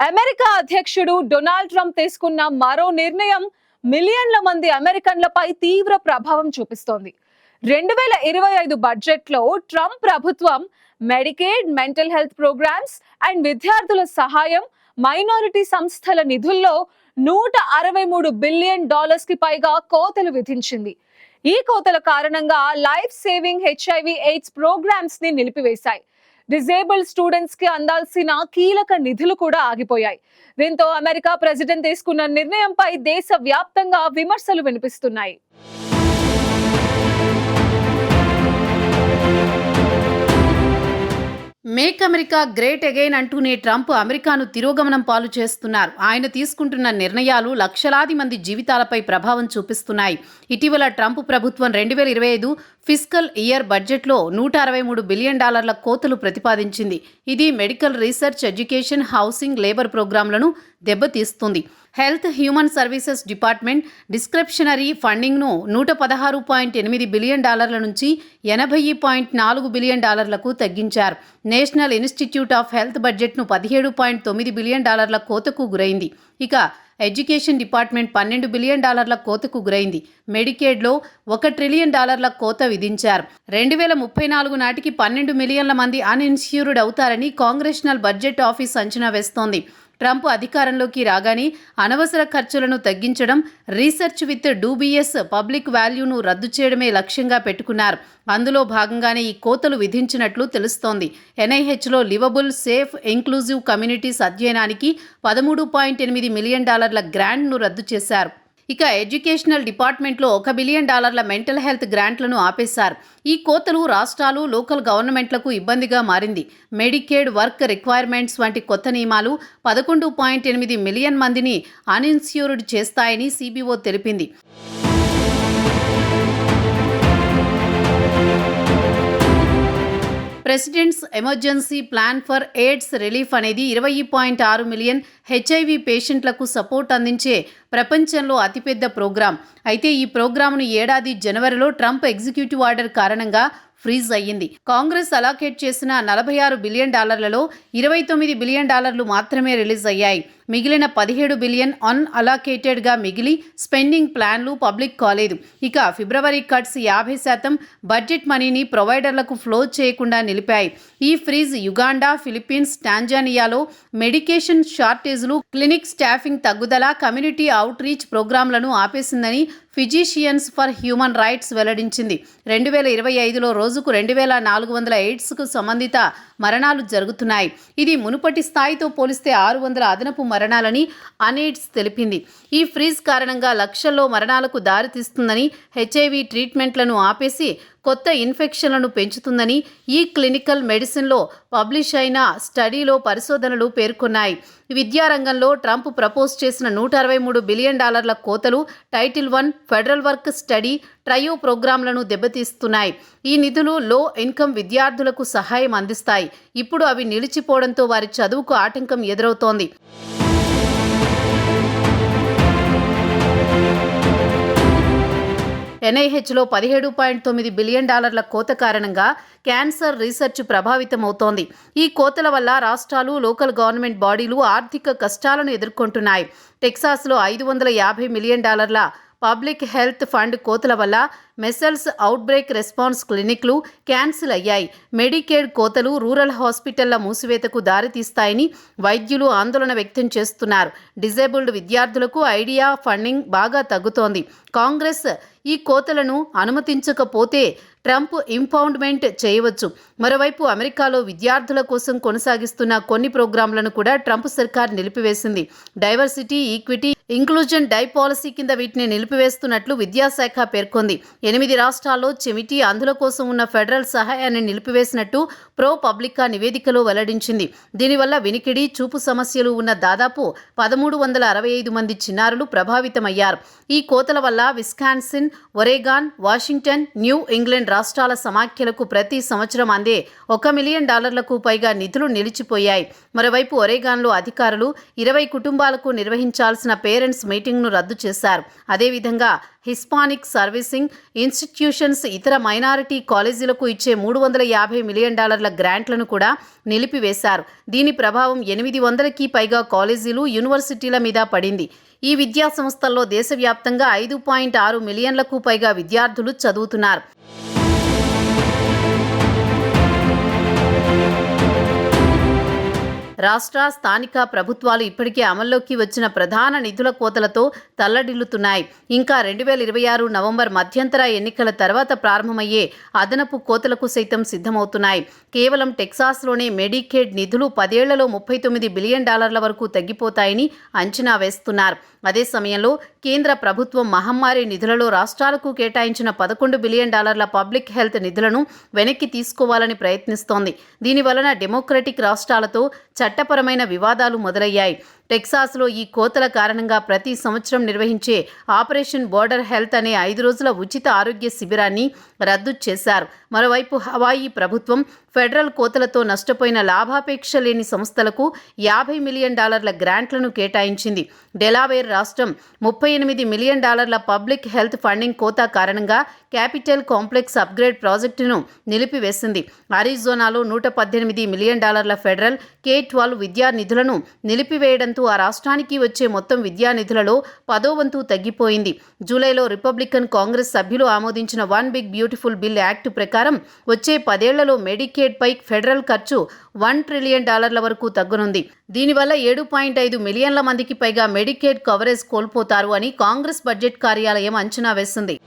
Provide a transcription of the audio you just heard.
America అధ్యక్షుడు Donald Trump తీసుకున్న మరో నిర్ణయం మిలియన్ల మంది అమెరికన్లపై తీవ్ర ప్రభావం చూపిస్తోంది. 2025 బడ్జెట్లో ట్రంప్ ప్రభుత్వం Medicaid, mental health programs and విద్యార్థుల సహాయం, మైనారిటీ సంస్థల నిధుల్లో $163 బిలియన్ కి పైగా కోతలు విధించింది. ఈ కోతల కారణంగా life saving HIV AIDS programs ని నిలిపివేశాయి. డిజేబుల్డ్ స్టూడెంట్స్ కి అందాల్సిన కీలక నిధులు కూడా ఆగిపోయాయి. దీంతో అమెరికా ప్రెసిడెంట్ తీసుకున్న నిర్ణయంపై దేశవ్యాప్తంగా విమర్శలు వినిపిస్తున్నాయి. మేక్ అమెరికా గ్రేట్ అగైన్ అంటూనే ట్రంప్ అమెరికాను తిరోగమనం పాలు చేస్తున్నారు. ఆయన తీసుకుంటున్న నిర్ణయాలు లక్షలాది మంది జీవితాలపై ప్రభావం చూపిస్తున్నాయి. ఇటీవల ట్రంప్ ప్రభుత్వం 2025 ఫిస్కల్ ఇయర్ బడ్జెట్లో $163 బిలియన్ కోతలు ప్రతిపాదించింది. ఇది medical research, education, housing, labour ప్రోగ్రాంలను దెబ్బతీస్తుంది. Health, human services department discretionary ఫండింగ్ను $116.8 బిలియన్ నుంచి $80.4 బిలియన్ తగ్గించారు. నేషనల్ ఇన్స్టిట్యూట్ ఆఫ్ హెల్త్ బడ్జెట్ను $17.9 బిలియన్ కోతకు గురైంది. ఇక ఎడ్యుకేషన్ డిపార్ట్మెంట్ $12 బిలియన్ కోతకు గురైంది. మెడికేడ్లో $1 ట్రిలియన్ కోత విధించారు. 2034 నాటికి 12 మిలియన్ల మంది అన్ఇన్స్యూర్డ్ అవుతారని కాంగ్రెషనల్ బడ్జెట్ ఆఫీస్ అంచనా వేస్తోంది. ట్రంప్ అధికారంలోకి రాగానే అనవసర ఖర్చులను తగ్గించడం, రీసెర్చ్ విత్ డూబియస్ పబ్లిక్ వాల్యూను రద్దు చేయడమే లక్ష్యంగా పెట్టుకున్నారు. అందులో భాగంగానే ఈ కోతలు విధించినట్లు తెలుస్తోంది. ఎన్ఐహెచ్లో లివబుల్, సేఫ్, ఇంక్లూజివ్ కమ్యూనిటీస్ అధ్యయనానికి $13.8 మిలియన్ గ్రాంట్ను రద్దు చేశారు. ఇక ఎడ్యుకేషనల్ డిపార్ట్మెంట్లో $1 బిలియన్ మెంటల్ హెల్త్ గ్రాంట్లను ఆపేశారు. ఈ కోతలు రాష్ట్రాలు, లోకల్ గవర్నమెంట్లకు ఇబ్బందిగా మారింది. మెడికేడ్, వర్క్ రిక్వైర్మెంట్స్ వంటి కొత్త నియమాలు 11.8 మిలియన్ మందిని అన్ఇన్స్యూర్డ్ చేస్తాయని సిబిఓ తెలిపింది. President's emergency plan for AIDS relief అనేది 20.6 మిలియన్ హెచ్ఐవి పేషెంట్లకు సపోర్ట్ అందించే ప్రపంచంలో అతిపెద్ద ప్రోగ్రాం. అయితే ఈ ప్రోగ్రాంను ఏడాది జనవరిలో ట్రంప్ ఎగ్జిక్యూటివ్ ఆర్డర్ కారణంగా ఫ్రీజ్ అయ్యింది. కాంగ్రెస్ అలాకేట్ చేసిన $46 బిలియన్ లలో $29 బిలియన్ మాత్రమే రిలీజ్ అయ్యాయి. మిగిలిన $17 బిలియన్ అన్అలాకేటెడ్గా మిగిలి స్పెండింగ్ ప్లాన్లు పబ్లిక్ కాలేదు. ఇక ఫిబ్రవరి కట్స్ 50% బడ్జెట్ మనీని ప్రొవైడర్లకు ఫ్లో చేయకుండా నిలిపాయి. ఈ ఫ్రీజ్ యుగాండా, ఫిలిప్పీన్స్, టాంజానియాలో మెడికేషన్ షార్టేజ్లు, క్లినిక్ స్టాఫింగ్ తగ్గుదల, కమ్యూనిటీ అవుట్ రీచ్ ప్రోగ్రాంలను ఆపేసిందని ఫిజీషియన్స్ ఫర్ హ్యూమన్ రైట్స్ వెల్లడించింది. 2025లో రోజుకు 2400 ఎయిడ్స్కు సంబంధిత మరణాలు జరుగుతున్నాయి. ఇది మునుపటి స్థాయితో పోలిస్తే 600 అదనపు మరణాలని అన్ఎయిడ్స్ తెలిపింది. ఈ ఫ్రీజ్ కారణంగా లక్షల్లో మరణాలకు దారితీస్తుందని, హెచ్ఐవి ట్రీట్మెంట్లను ఆపేసి కొత్త ఇన్ఫెక్షన్లను పెంచుతుందని ఈ క్లినికల్ మెడిసిన్లో పబ్లిష్ అయిన స్టడీలో పరిశోధనలు పేర్కొన్నాయి. విద్యారంగంలో ట్రంప్ ప్రపోజ్ చేసిన $163 బిలియన్ కోతలు title 1 federal work study trio ప్రోగ్రాంలను దెబ్బతీస్తున్నాయి. ఈ నిధులు లో ఇన్కమ్ విద్యార్థులకు సహాయం అందిస్తాయి. ఇప్పుడు అవి నిలిచిపోవడంతో వారి చదువుకు ఆటంకం ఎదురవుతోంది. ఎన్ఐహెచ్లో $17.9 బిలియన్ కోత కారణంగా క్యాన్సర్ రీసెర్చ్ ప్రభావితమవుతోంది. ఈ కోతల వల్ల రాష్ట్రాలు, లోకల్ గవర్నమెంట్ బాడీలు ఆర్థిక కష్టాలను ఎదుర్కొంటున్నాయి. టెక్సాస్లో $550 మిలియన్ పబ్లిక్ హెల్త్ ఫండ్ కోతల వల్ల మెసల్స్ అవుట్బ్రేక్ రెస్పాన్స్ క్లినిక్లు క్యాన్సిల్ అయ్యాయి. మెడికేడ్ కోతలు రూరల్ హాస్పిటళ్ల మూసివేతకు దారితీస్తాయని వైద్యులు ఆందోళన వ్యక్తం చేస్తున్నారు. డిజేబుల్డ్ విద్యార్థులకు ఐడియా ఫండింగ్ బాగా తగ్గుతోంది. కాంగ్రెస్ ఈ కోతలను అనుమతించకపోతే ట్రంప్ ఇంపౌండ్మెంట్ చేయవచ్చు. మరోవైపు అమెరికాలో విద్యార్థుల కోసం కొనసాగిస్తున్న కొన్ని ప్రోగ్రాంలను కూడా ట్రంప్ సర్కార్ నిలిపివేసింది. Diversity, equity, inclusion DEI policy కింద వీటిని నిలిపివేస్తున్నట్లు విద్యాశాఖ పేర్కొంది. 8 రాష్ట్రాల్లో చెమిటి, అంధుల కోసం ఉన్న ఫెడరల్ సహాయాన్ని నిలిపివేసినట్టు ప్రో పబ్లికా నివేదికలో వెల్లడించింది. దీనివల్ల వినికిడి, చూపు సమస్యలు ఉన్న దాదాపు 1365 మంది చిన్నారులు ప్రభావితమయ్యారు. ఈ కోతల వల్ల Wisconsin, Oregon, Washington, new England రాష్ట్రాల సమాఖ్యలకు ప్రతి సంవత్సరం అందే $1 మిలియన్ పైగా నిధులు నిలిచిపోయాయి. మరోవైపు ఒరెగాన్లో అధికారులు 20 కుటుంబాలకు నిర్వహించాల్సిన పేరెంట్స్ మీటింగ్ను రద్దు చేశారు. అదేవిధంగా హిస్పానిక్ సర్వీసింగ్ ఇన్స్టిట్యూషన్స్ ఇతర మైనారిటీ కాలేజీలకు ఇచ్చే $350 మిలియన్ గ్రాంట్లను కూడా నిలిపివేశారు. దీని ప్రభావం 800కి పైగా కాలేజీలు, యూనివర్సిటీల మీద పడింది. ఈ విద్యా సంస్థల్లో దేశవ్యాప్తంగా 5.6 మిలియన్లకు పైగా విద్యార్థులు చదువుతున్నారు. రాష్ట్ర, స్థానిక ప్రభుత్వాలు ఇప్పటికే అమల్లోకి వచ్చిన ప్రధాన నిధుల కోతలతో తల్లడిల్లుతున్నాయి. ఇంకా 2026 నవంబర్ మధ్యంతర ఎన్నికల తర్వాత ప్రారంభమయ్యే అదనపు కోతలకు సైతం సిద్ధమవుతున్నాయి. కేవలం టెక్సాస్లోనే మెడికేడ్ నిధులు 10 ఏళ్లలో $39 బిలియన్ వరకు తగ్గిపోతాయని అంచనా వేస్తున్నారు. అదే సమయంలో కేంద్ర ప్రభుత్వం మహమ్మారి నిధులలో రాష్ట్రాలకు కేటాయించిన $11 బిలియన్ పబ్లిక్ హెల్త్ నిధులను వెనక్కి తీసుకోవాలని ప్రయత్నిస్తోంది. దీనివలన డెమోక్రటిక్ రాష్ట్రాలతో చట్టపరమైన వివాదాలు మొదలయ్యాయి. టెక్సాస్లో ఈ కోతల కారణంగా ప్రతి సంవత్సరం నిర్వహించే ఆపరేషన్ బోర్డర్ హెల్త్ అనే 5 రోజుల ఉచిత ఆరోగ్య శిబిరాన్ని రద్దు చేశారు. మరోవైపు హవాయి ప్రభుత్వం ఫెడరల్ కోతలతో నష్టపోయిన లాభాపేక్ష లేని సంస్థలకు $50 మిలియన్ గ్రాంట్లను కేటాయించింది. డెలావేర్ రాష్ట్రం $38 మిలియన్ పబ్లిక్ హెల్త్ ఫండింగ్ కోత కారణంగా క్యాపిటల్ కాంప్లెక్స్ అప్గ్రేడ్ ప్రాజెక్టును నిలిపివేసింది. అరిజోనాలో $118 మిలియన్ ఫెడరల్ K-12 విద్యా నిధులను నిలిపివేయడంతో ఆ రాష్ట్రానికి వచ్చే మొత్తం విద్యా నిధులలో 10వ వంతు తగ్గిపోయింది. జూలైలో రిపబ్లికన్ కాంగ్రెస్ సభ్యులు ఆమోదించిన one big beautiful bill act ప్రకారం వచ్చే 10 ఏళ్లలో మెడికేడ్ పై ఫెడరల్ ఖర్చు $1 ట్రిలియన్ వరకు తగ్గనుంది. దీనివల్ల 7.5 మిలియన్ల మందికి పైగా మెడికేడ్ కవరేజ్ కోల్పోతారు అని కాంగ్రెస్ బడ్జెట్ కార్యాలయం అంచనా వేసింది.